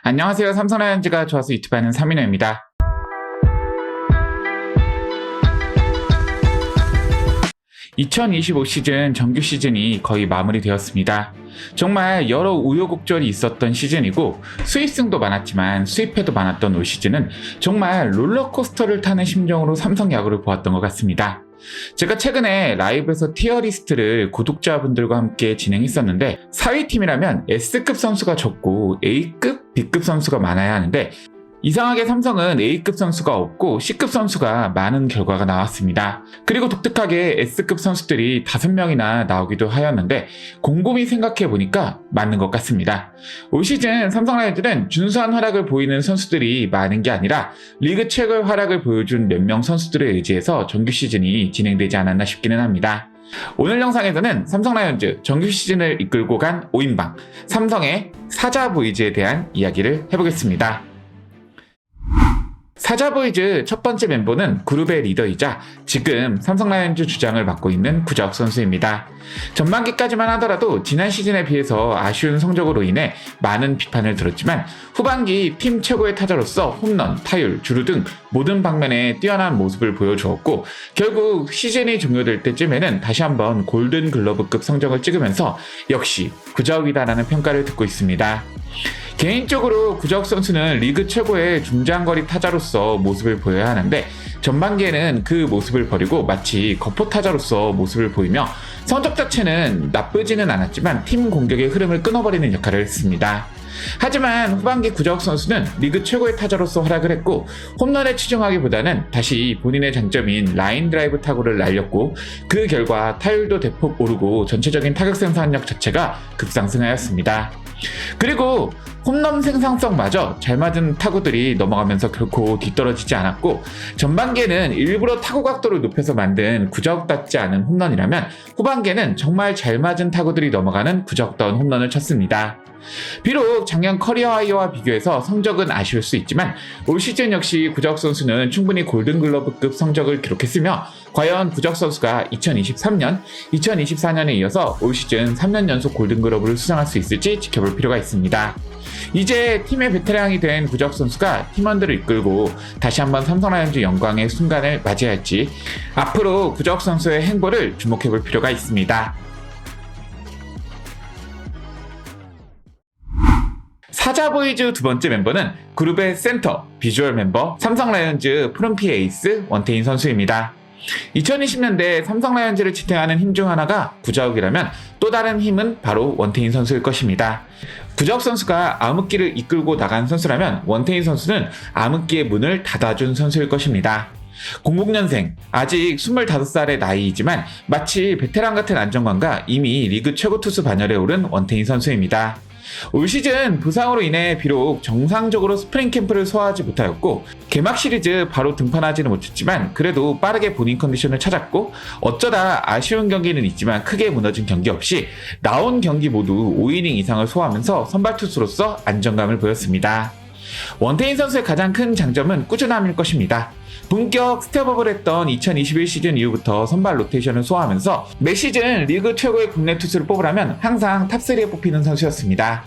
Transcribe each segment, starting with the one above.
안녕하세요. 삼성 라이온즈가 좋아서 유튜브 하는 삼인호입니다. 2025 시즌 정규 시즌이 거의 마무리되었습니다. 정말 여러 우여곡절이 있었던 시즌이고 수입승도 많았지만 수입패도 많았던 올 시즌은 정말 롤러코스터를 타는 심정으로 삼성 야구를 보았던 것 같습니다. 제가 최근에 라이브에서 티어리스트를 구독자분들과 함께 진행했었는데 4위 팀이라면 S급 선수가 적고 A급, B급 선수가 많아야 하는데 이상하게 삼성은 A급 선수가 없고 C급 선수가 많은 결과가 나왔습니다. 그리고 독특하게 S급 선수들이 5명이나 나오기도 하였는데 곰곰이 생각해보니까 맞는 것 같습니다. 올 시즌 삼성 라이온즈는 준수한 활약을 보이는 선수들이 많은 게 아니라 리그 최고의 활약을 보여준 몇 명 선수들에 의지해서 정규 시즌이 진행되지 않았나 싶기는 합니다. 오늘 영상에서는 삼성 라이온즈 정규 시즌을 이끌고 간 5인방 삼성의 사자보이즈에 대한 이야기를 해보겠습니다. 사자보이즈 첫 번째 멤버는 그룹의 리더이자 지금 삼성 라이온즈 주장을 맡고 있는 구자욱 선수입니다. 전반기까지만 하더라도 지난 시즌에 비해서 아쉬운 성적으로 인해 많은 비판을 들었지만 후반기 팀 최고의 타자로서 홈런, 타율, 주루 등 모든 방면에 뛰어난 모습을 보여주었고 결국 시즌이 종료될 때쯤에는 다시 한번 골든글러브급 성적을 찍으면서 역시 구자욱이다라는 평가를 듣고 있습니다. 개인적으로 구자욱 선수는 리그 최고의 중장거리 타자로서 모습을 보여야 하는데 전반기에는 그 모습을 버리고 마치 거포 타자로서 모습을 보이며 성적 자체는 나쁘지는 않았지만 팀 공격의 흐름을 끊어버리는 역할을 했습니다. 하지만 후반기 구자욱 선수는 리그 최고의 타자로서 활약을 했고 홈런에 치중하기보다는 다시 본인의 장점인 라인 드라이브 타구를 날렸고 그 결과 타율도 대폭 오르고 전체적인 타격 생산력 자체가 급상승하였습니다. 그리고 홈런 생산성마저 잘 맞은 타구들이 넘어가면서 결코 뒤떨어지지 않았고 전반기에는 일부러 타구 각도를 높여서 만든 구자욱답지 않은 홈런이라면 후반기에는 정말 잘 맞은 타구들이 넘어가는 구자욱다운 홈런을 쳤습니다. 비록 작년 커리어 하이와 비교해서 성적은 아쉬울 수 있지만 올 시즌 역시 구자욱 선수는 충분히 골든글러브급 성적을 기록했으며 과연 구자욱 선수가 2023년, 2024년에 이어서 올 시즌 3년 연속 골든글러브를 수상할 수 있을지 지켜볼 필요가 있습니다. 이제 팀의 베테랑이 된 구자욱 선수가 팀원들을 이끌고 다시 한번 삼성 라이온즈 영광의 순간을 맞이할지 앞으로 구자욱 선수의 행보를 주목해볼 필요가 있습니다. 사자보이즈 두 번째 멤버는 그룹의 센터, 비주얼 멤버 삼성 라이온즈 프롬피 에이스 원태인 선수입니다. 2020년대 삼성 라이온즈를 지탱하는 힘 중 하나가 구자욱이라면 또 다른 힘은 바로 원태인 선수일 것입니다. 구자욱 선수가 암흑기를 이끌고 나간 선수라면 원태인 선수는 암흑기의 문을 닫아준 선수일 것입니다. 00년생, 아직 25살의 나이이지만 마치 베테랑 같은 안정감과 이미 리그 최고 투수 반열에 오른 원태인 선수입니다. 올 시즌 부상으로 인해 비록 정상적으로 스프링 캠프를 소화하지 못하였고 개막 시리즈 바로 등판하지는 못했지만 그래도 빠르게 본인 컨디션을 찾았고 어쩌다 아쉬운 경기는 있지만 크게 무너진 경기 없이 나온 경기 모두 5이닝 이상을 소화하면서 선발 투수로서 안정감을 보였습니다. 원태인 선수의 가장 큰 장점은 꾸준함일 것입니다. 본격 스텝업을 했던 2021 시즌 이후부터 선발 로테이션을 소화하면서 매 시즌 리그 최고의 국내 투수를 뽑으라면 항상 탑3에 뽑히는 선수였습니다.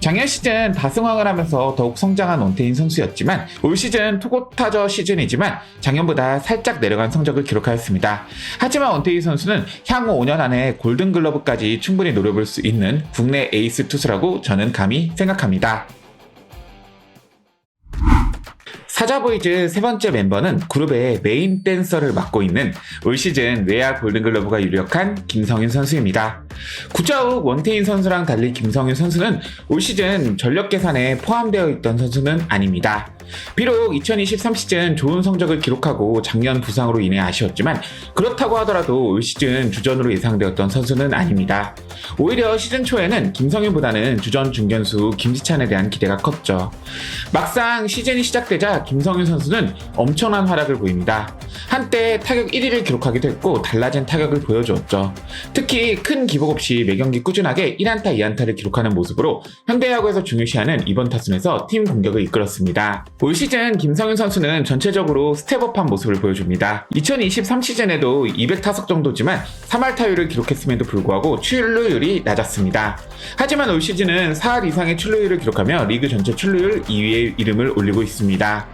작년 시즌 다승왕을 하면서 더욱 성장한 원태인 선수였지만 올 시즌 투고타저 시즌이지만 작년보다 살짝 내려간 성적을 기록하였습니다. 하지만 원태인 선수는 향후 5년 안에 골든글러브까지 충분히 노려볼 수 있는 국내 에이스 투수라고 저는 감히 생각합니다. 사자보이즈 세 번째 멤버는 그룹의 메인 댄서를 맡고 있는 올 시즌 외야 골든글러브가 유력한 김성윤 선수입니다. 구자욱, 원태인 선수랑 달리 김성윤 선수는 올 시즌 전력 계산에 포함되어 있던 선수는 아닙니다. 비록 2023 시즌 좋은 성적을 기록하고 작년 부상으로 인해 아쉬웠지만 그렇다고 하더라도 올 시즌 주전으로 예상되었던 선수는 아닙니다. 오히려 시즌 초에는 김성윤보다는 주전 중견수 김지찬에 대한 기대가 컸죠. 막상 시즌이 시작되자 김성윤 선수는 엄청난 활약을 보입니다. 한때 타격 1위를 기록하기도 했고 달라진 타격을 보여주었죠. 특히 큰 기복 기복 없이 매경기 꾸준하게 1안타, 2안타를 기록하는 모습으로 현대야구에서 중요시하는 이번 타순에서 팀 공격을 이끌었습니다. 올 시즌 김성윤 선수는 전체적으로 스텝업한 모습을 보여줍니다. 2023 시즌에도 200타석 정도지만 3할 타율을 기록했음에도 불구하고 출루율이 낮았습니다. 하지만 올 시즌은 4할 이상의 출루율을 기록하며 리그 전체 출루율 2위에 이름을 올리고 있습니다.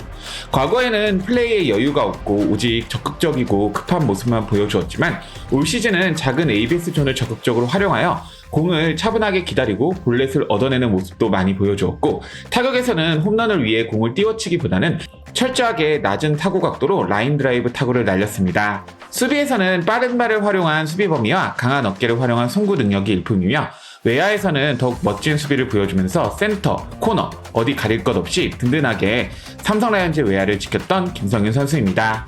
과거에는 플레이에 여유가 없고 오직 적극적이고 급한 모습만 보여주었지만 올 시즌은 작은 ABS 존을 적극적으로 활용하여 공을 차분하게 기다리고 볼넷을 얻어내는 모습도 많이 보여주었고, 타격에서는 홈런을 위해 공을 띄워치기보다는 철저하게 낮은 타구 각도로 라인 드라이브 타구를 날렸습니다. 수비에서는 빠른 발을 활용한 수비 범위와 강한 어깨를 활용한 송구 능력이 일품이며, 외야에서는 더욱 멋진 수비를 보여주면서 센터, 코너, 어디 가릴 것 없이 든든하게 삼성 라이온즈 외야를 지켰던 김성윤 선수입니다.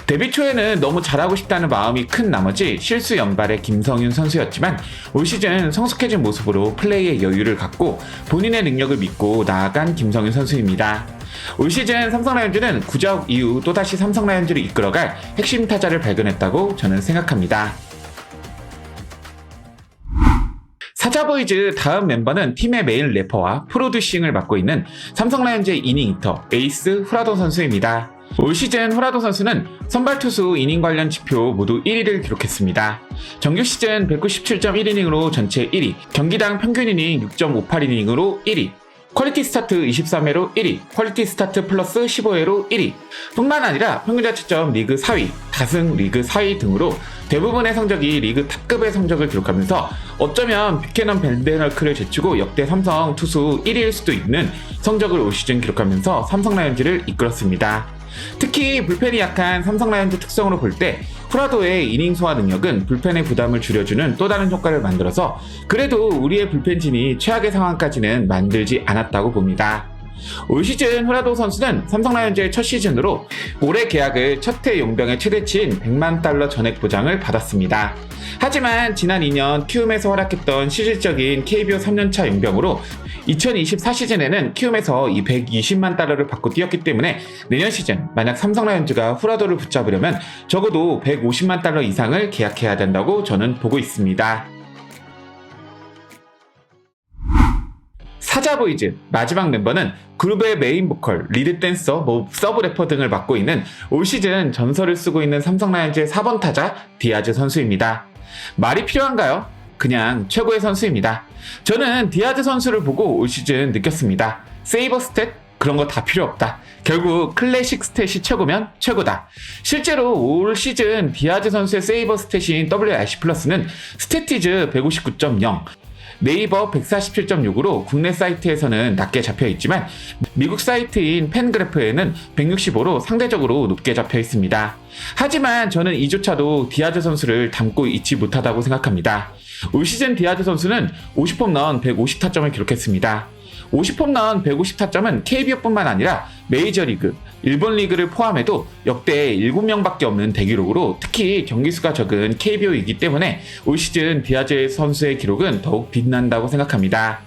데뷔 초에는 너무 잘하고 싶다는 마음이 큰 나머지 실수 연발의 김성윤 선수였지만 올 시즌 성숙해진 모습으로 플레이에 여유를 갖고 본인의 능력을 믿고 나아간 김성윤 선수입니다. 올 시즌 삼성 라이온즈는 구자욱 이후 또다시 삼성 라이온즈를 이끌어갈 핵심 타자를 발견했다고 저는 생각합니다. 사자보이즈 다음 멤버는 팀의 메인 래퍼와 프로듀싱을 맡고 있는 삼성 라이온즈의 이닝 히터 에이스 후라도 선수입니다. 올 시즌 후라도 선수는 선발 투수 이닝 관련 지표 모두 1위를 기록했습니다. 정규 시즌 197.1이닝으로 전체 1위, 경기당 평균 이닝 6.58이닝으로 1위, 퀄리티 스타트 23회로 1위, 퀄리티 스타트 플러스 15회로 1위, 뿐만 아니라 평균 자책점 리그 4위, 다승 리그 4위 등으로 대부분의 성적이 리그 탑급의 성적을 기록하면서 어쩌면 뷰캐넌 벤데널크를 제치고 역대 삼성 투수 1위일 수도 있는 성적을 올 시즌 기록하면서 삼성 라이온즈를 이끌었습니다. 특히 불펜이 약한 삼성 라이온즈 특성으로 볼 때 후라도의 이닝 소화 능력은 불펜의 부담을 줄여주는 또 다른 효과를 만들어서 그래도 우리의 불펜진이 최악의 상황까지는 만들지 않았다고 봅니다. 올 시즌 후라도 선수는 삼성 라이온즈의 첫 시즌으로 올해 계약을 첫해 용병의 최대치인 100만 달러 전액 보장을 받았습니다. 하지만 지난 2년 키움에서 활약했던 실질적인 KBO 3년차 용병으로 2024 시즌에는 키움에서 이 120만 달러를 받고 뛰었기 때문에 내년 시즌 만약 삼성 라이온즈가 후라도를 붙잡으려면 적어도 150만 달러 이상을 계약해야 된다고 저는 보고 있습니다. 사자보이즈 마지막 멤버는 그룹의 메인 보컬, 리드 댄서, 서브 래퍼 등을 맡고 있는 올 시즌 전설을 쓰고 있는 삼성 라이온즈의 4번 타자 디아즈 선수입니다. 말이 필요한가요? 그냥 최고의 선수입니다. 저는 디아즈 선수를 보고 올 시즌 느꼈습니다. 세이버 스탯? 그런 거 다 필요 없다. 결국 클래식 스탯이 최고면 최고다. 실제로 올 시즌 디아즈 선수의 세이버 스탯인 WRC 플러스는 스태티즈 159.0, 네이버 147.6으로 국내 사이트에서는 낮게 잡혀 있지만 미국 사이트인 팬그래프에는 165로 상대적으로 높게 잡혀 있습니다. 하지만 저는 이조차도 디아즈 선수를 담고 있지 못하다고 생각합니다. 올 시즌 디아즈 선수는 50홈런 150타점을 기록했습니다. 50홈런 150타점은 KBO뿐만 아니라 메이저리그, 일본 리그를 포함해도 역대 7명밖에 없는 대기록으로 특히 경기수가 적은 KBO이기 때문에 올 시즌 디아즈 선수의 기록은 더욱 빛난다고 생각합니다.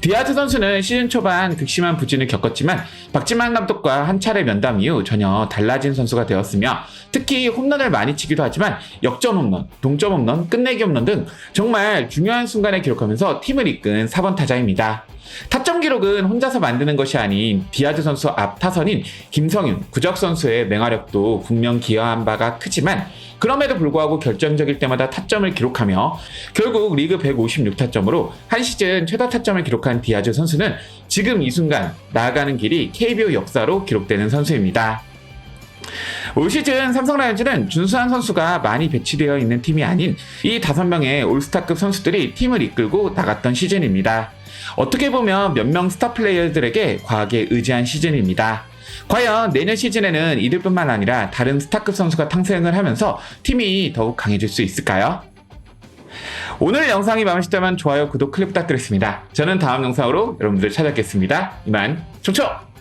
디아즈 선수는 시즌 초반 극심한 부진을 겪었지만 박지만 감독과 한 차례 면담 이후 전혀 달라진 선수가 되었으며 특히 홈런을 많이 치기도 하지만 역전 홈런, 동점 홈런, 끝내기 홈런 등 정말 중요한 순간에 기록하면서 팀을 이끈 4번 타자입니다. 타점 기록은 혼자서 만드는 것이 아닌 디아즈 선수 앞 타선인 김성윤, 구자욱 선수의 맹활약도 분명 기여한 바가 크지만 그럼에도 불구하고 결정적일 때마다 타점을 기록하며 결국 리그 156타점으로 한 시즌 최다 타점을 기록한 디아즈 선수는 지금 이 순간 나아가는 길이 KBO 역사로 기록되는 선수입니다. 올 시즌 삼성 라이온즈는 준수한 선수가 많이 배치되어 있는 팀이 아닌 이 5명의 올스타급 선수들이 팀을 이끌고 나갔던 시즌입니다. 어떻게 보면 몇 명 스타 플레이어들에게 과하게 의지한 시즌입니다. 과연 내년 시즌에는 이들뿐만 아니라 다른 스타급 선수가 탄생을 하면서 팀이 더욱 강해질 수 있을까요? 오늘 영상이 마음에 드셨다면 좋아요, 구독, 클릭 부탁드리겠습니다. 저는 다음 영상으로 여러분들 찾아뵙겠습니다. 이만 총총!